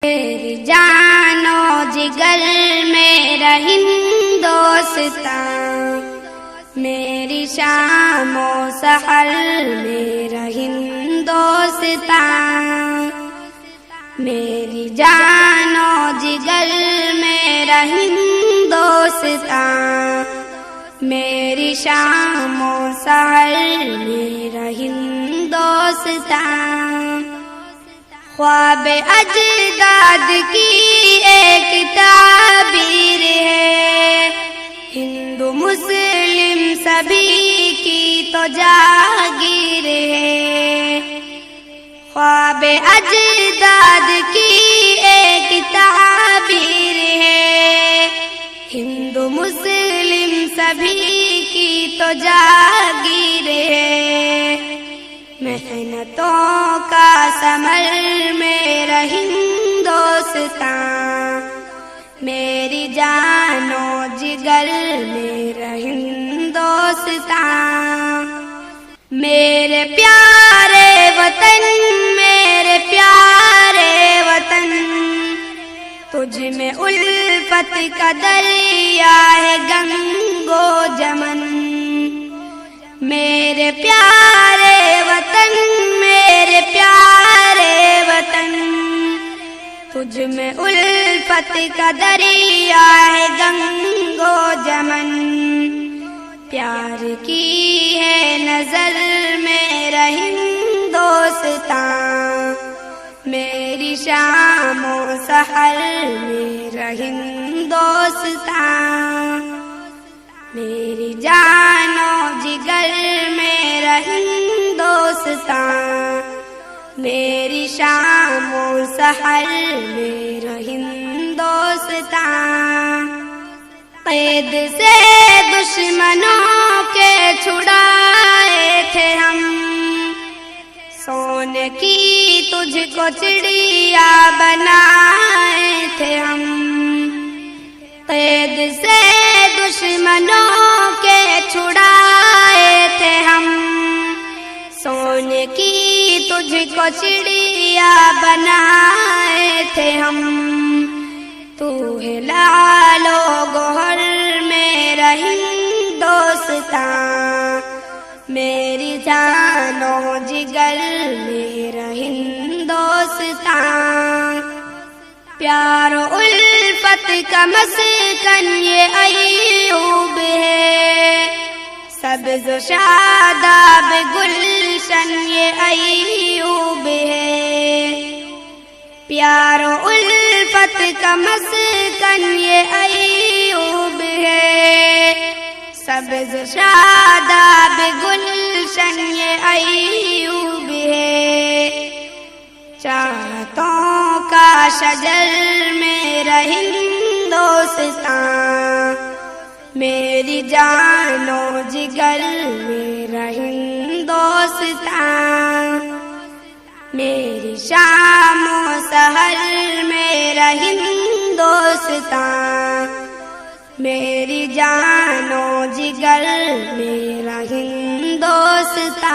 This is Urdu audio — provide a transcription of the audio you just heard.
میری جانو جگر میرا ہندوستان، میری شام و سحر میرا ہندوستان، میری جانو جگر میرا ہندوستان، میری شام و سحر میرا ہندوستان۔ خواب اجداد کی ایک تعبیر ہے، ہندو مسلم سبھی کی تو جاگیر ہے۔ خواب اجداد کی ایک تعبیر ہے، ہندو مسلم سبھی کی تو جاگیر ہے۔ محنتوں کا ثمر میرا ہندوستان، میری جان و جگر میرا ہندوستان۔ میرے پیارے وطن، میرے پیارے وطن، تجھ میں الفت کا دریا ہے گنگ و جمن۔ میرے پیارے وطن، میرے پیارے وطن، تجھ میں الفت کا دریا ہے گنگ و جمن۔ پیار کی ہے نظر میرا ہندوستان، میری شام و سحر میرا ہندوستان، میری جان و جگر میرا ہندوستان، میری شام و سحر میرا ہندوستان۔ قید سے دشمنوں کے چھڑائے تھے ہم، سونے کی تجھ کو چڑیا بنائے تھے ہم۔ قید سے دشمنوں کے چھڑائے تھے ہم، سونے کی تجھ کو چڑیا بنائے تھے ہم۔ تو ہے لال و گوہر میرا ہندوستان، میری جان و جگر میرا ہندوستان۔ پیار و الفت کا مسکن یہ ایوب ہے، سبز و شاداب گلشن یہ ایوب ہے۔ پیار و الفت کا مسکن یہ ایوب ہے، سبز و شاداب گلشن یہ ایوب ہے۔ چاہتوں کا شجر میرا ہندوستان، میری جان و جگر میرا ہندوستان، میری شام و سحر میرا ہندوستان، میری جان و جگر میرا